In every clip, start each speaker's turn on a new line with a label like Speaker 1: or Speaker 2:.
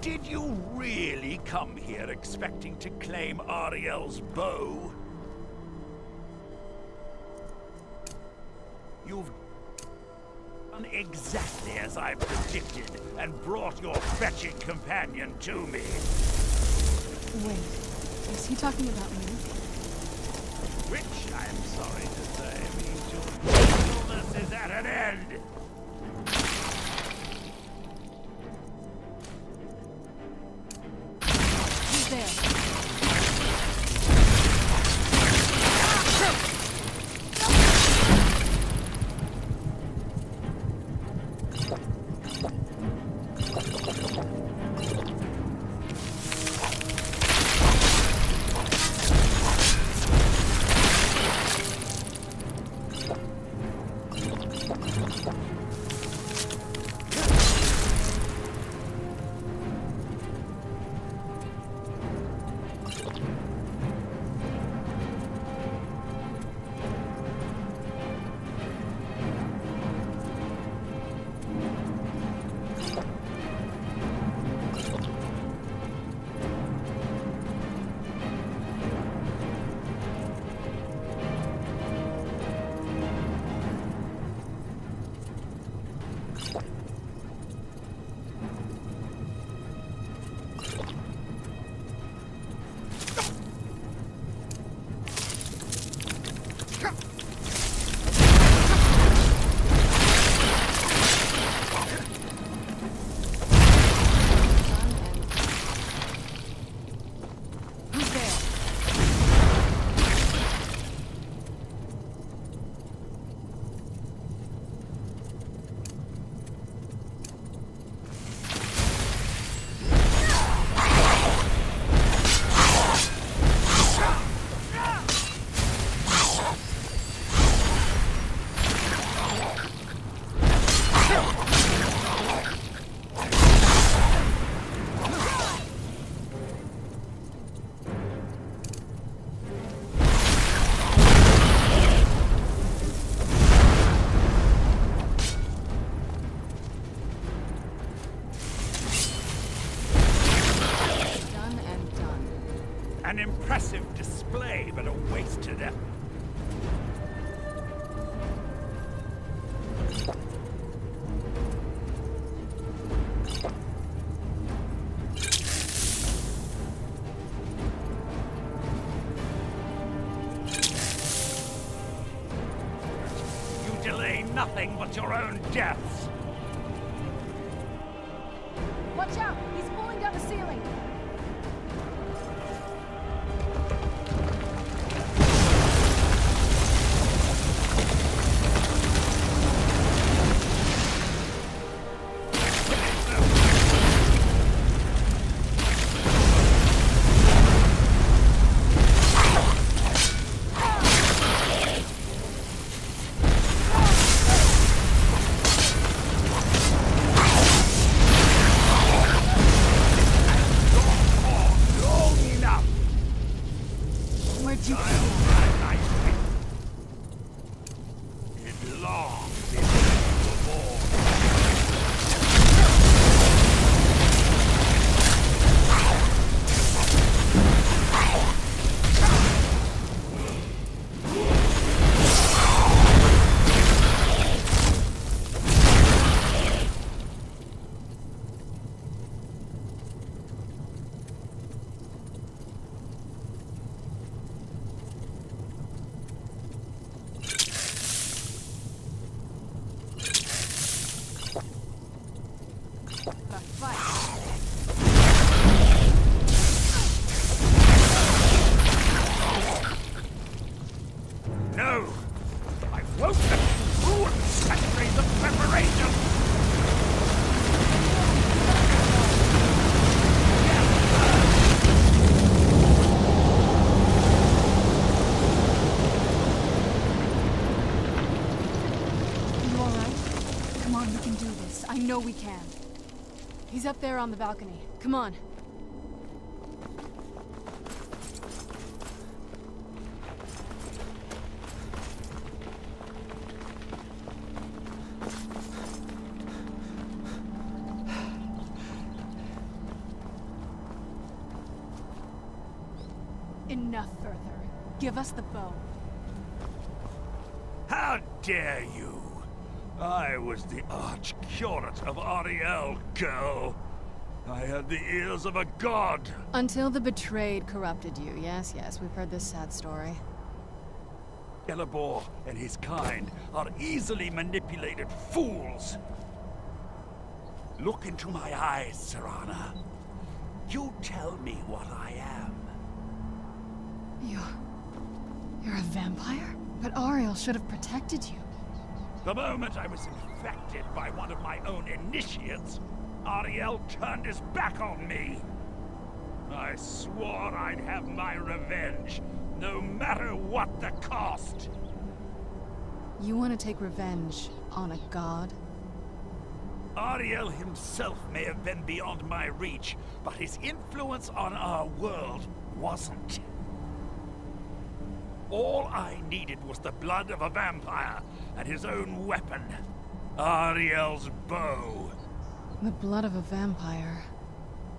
Speaker 1: Did you really come here expecting to claim Ariel's bow? You've done exactly as I predicted and brought your fetching companion to me.
Speaker 2: Wait, is he talking about me?
Speaker 1: Which, I'm sorry to say, means your usefulness is at an end.
Speaker 2: He's there.
Speaker 1: An impressive display, but a wasted effort. You delay nothing but your own deaths.
Speaker 2: Watch out! He's pulling down the ceiling!
Speaker 1: No! I won't let you ruin centuries of preparation!
Speaker 2: You alright? Come on, we can do this. I know we can. He's up there on the balcony. Come on. Enough, Werther. Give us the bow.
Speaker 1: How dare you? I was the arch-curate of Ariel, girl. I had the ears of a god.
Speaker 2: Until the betrayed corrupted you. Yes, we've heard this sad story.
Speaker 1: Elabor and his kind are easily manipulated fools. Look into my eyes, Serana. You tell me what I am.
Speaker 2: You're a vampire? But Ariel should have protected you.
Speaker 1: The moment I was infected by one of my own initiates, Ariel turned his back on me. I swore I'd have my revenge, no matter what the cost.
Speaker 2: You want to take revenge on a god?
Speaker 1: Ariel himself may have been beyond my reach, but his influence on our world wasn't. All I needed was the blood of a vampire and his own weapon, Ariel's bow.
Speaker 2: The blood of a vampire.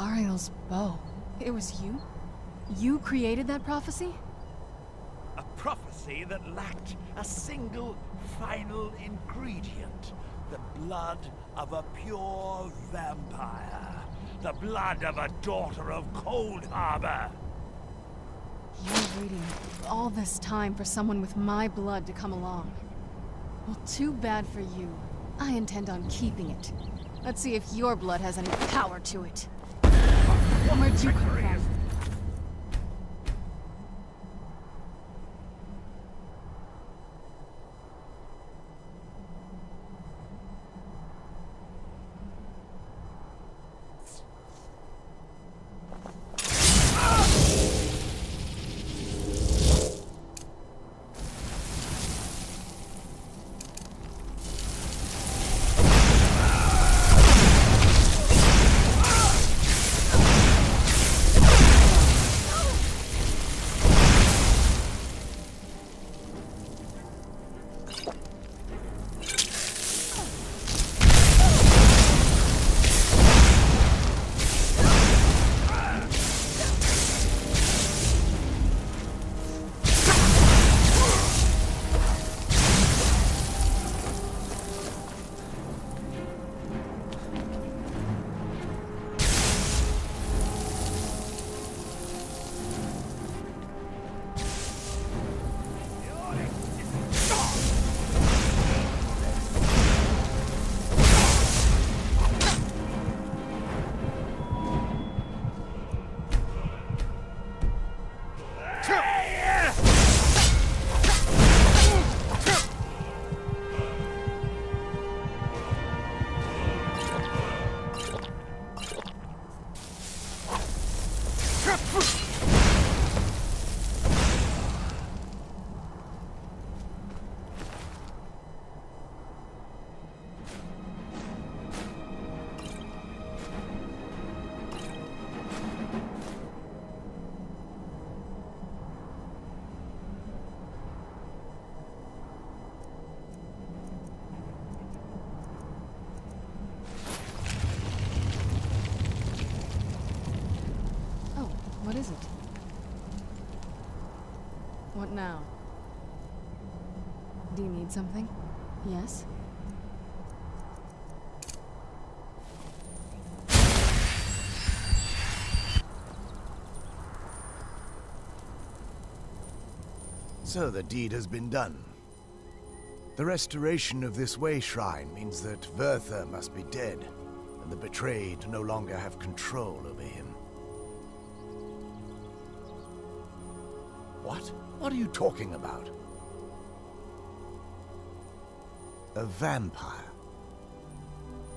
Speaker 2: Ariel's bow. It was you? You created that prophecy?
Speaker 1: A prophecy that lacked a single final ingredient. The blood of a pure vampire. The blood of a daughter of Cold Harbor.
Speaker 2: You're waiting all this time for someone with my blood to come along. Well, too bad for you. I intend on keeping it. Let's see if your blood has any power to it. Where'd you come from? What is it? What now? Do you need something? Yes?
Speaker 3: So the deed has been done. The restoration of this way shrine means that Werther must be dead, and the betrayed no longer have control over him. What? What are you talking about? A vampire.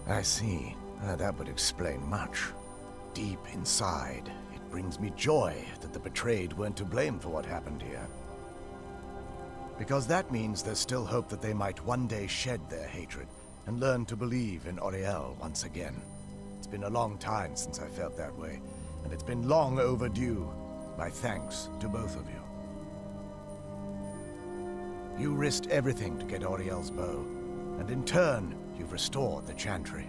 Speaker 3: I see. That would explain much. Deep inside, it brings me joy that the betrayed weren't to blame for what happened here. Because that means there's still hope that they might one day shed their hatred and learn to believe in Ariel once again. It's been a long time since I felt that way, and it's been long overdue. My thanks to both of you. You risked everything to get Ariel's bow, and in turn, you've restored the Chantry.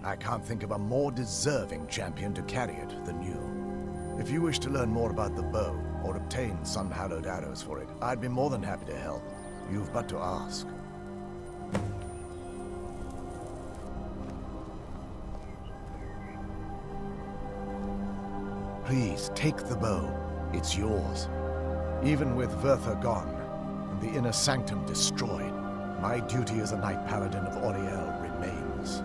Speaker 3: I can't think of a more deserving champion to carry it than you. If you wish to learn more about the bow, or obtain sun-hallowed arrows for it, I'd be more than happy to help. You've but to ask. Please, take the bow. It's yours. Even with Vertha gone, and the inner sanctum destroyed, my duty as a Knight Paladin of Auriel remains.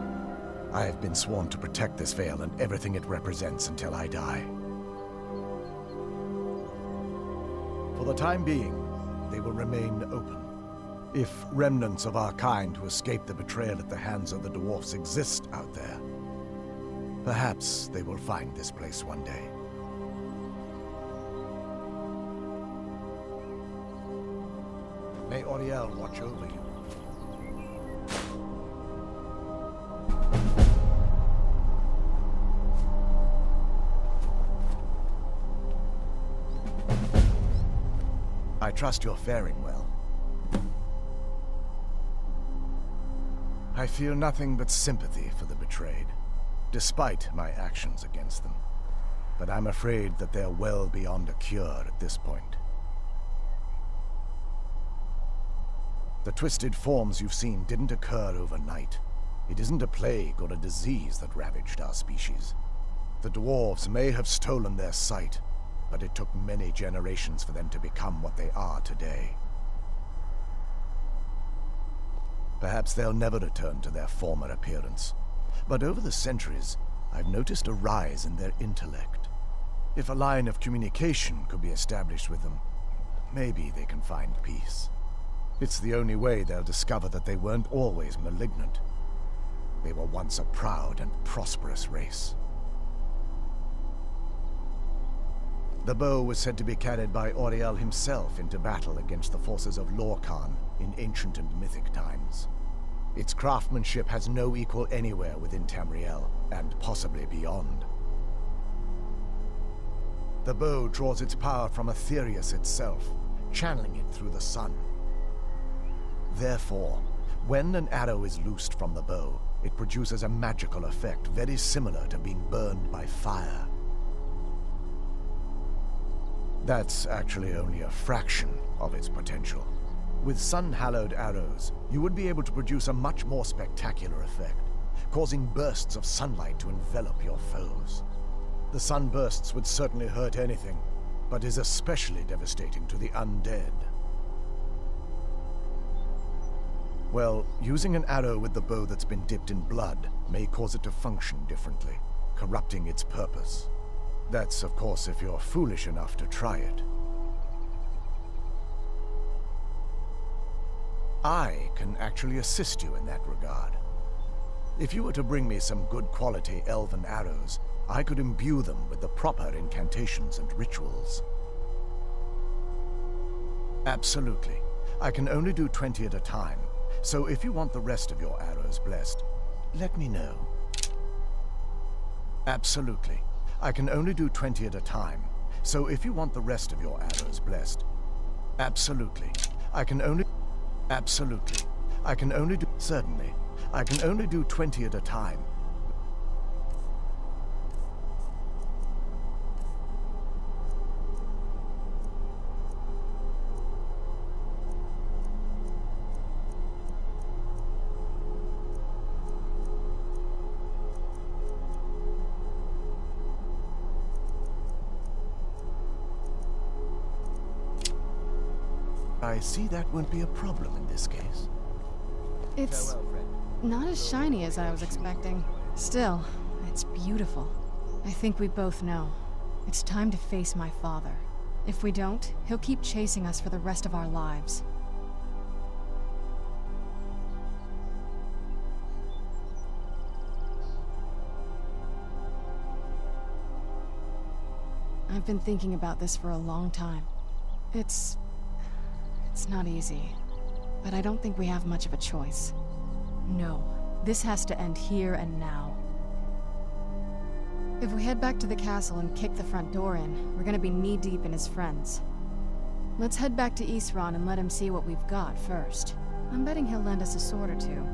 Speaker 3: I have been sworn to protect this veil and everything it represents until I die. For the time being, they will remain open. If remnants of our kind who escaped the betrayal at the hands of the dwarfs exist out there, perhaps they will find this place one day. May Auriel watch over you. I trust you're faring well. I feel nothing but sympathy for the betrayed, despite my actions against them. But I'm afraid that they're well beyond a cure at this point. The twisted forms you've seen didn't occur overnight. It isn't a plague or a disease that ravaged our species. The dwarves may have stolen their sight, but it took many generations for them to become what they are today. Perhaps they'll never return to their former appearance, but over the centuries, I've noticed a rise in their intellect. If a line of communication could be established with them, maybe they can find peace. It's the only way they'll discover that they weren't always malignant. They were once a proud and prosperous race. The bow was said to be carried by Auriel himself into battle against the forces of Lorkhan in ancient and mythic times. Its craftsmanship has no equal anywhere within Tamriel, and possibly beyond. The bow draws its power from Aetherius itself, channeling it through the sun. Therefore, when an arrow is loosed from the bow, it produces a magical effect very similar to being burned by fire. That's actually only a fraction of its potential. With sun-hallowed arrows, you would be able to produce a much more spectacular effect, causing bursts of sunlight to envelop your foes. The sunbursts would certainly hurt anything, but is especially devastating to the undead. Well, using an arrow with the bow that's been dipped in blood may cause it to function differently, corrupting its purpose. That's, of course, if you're foolish enough to try it. I can actually assist you in that regard. If you were to bring me some good quality elven arrows, I could imbue them with the proper incantations and rituals. Absolutely. I can only do 20 at a time, so if you want the rest of your arrows blessed, let me know. Absolutely. I can only do 20 at a time, so if you want the rest of your arrows blessed, absolutely. I can only... Absolutely. I can only do... Certainly. I can only do 20 at a time. I see that won't be a problem in this case.
Speaker 2: It's not as shiny as I was expecting. Still, it's beautiful. I think we both know. It's time to face my father. If we don't, he'll keep chasing us for the rest of our lives. I've been thinking about this for a long time. It's not easy, but I don't think we have much of a choice. No, this has to end here and now. If we head back to the castle and kick the front door in, we're gonna be knee-deep in his friends. Let's head back to Isran and let him see what we've got first. I'm betting he'll lend us a sword or two.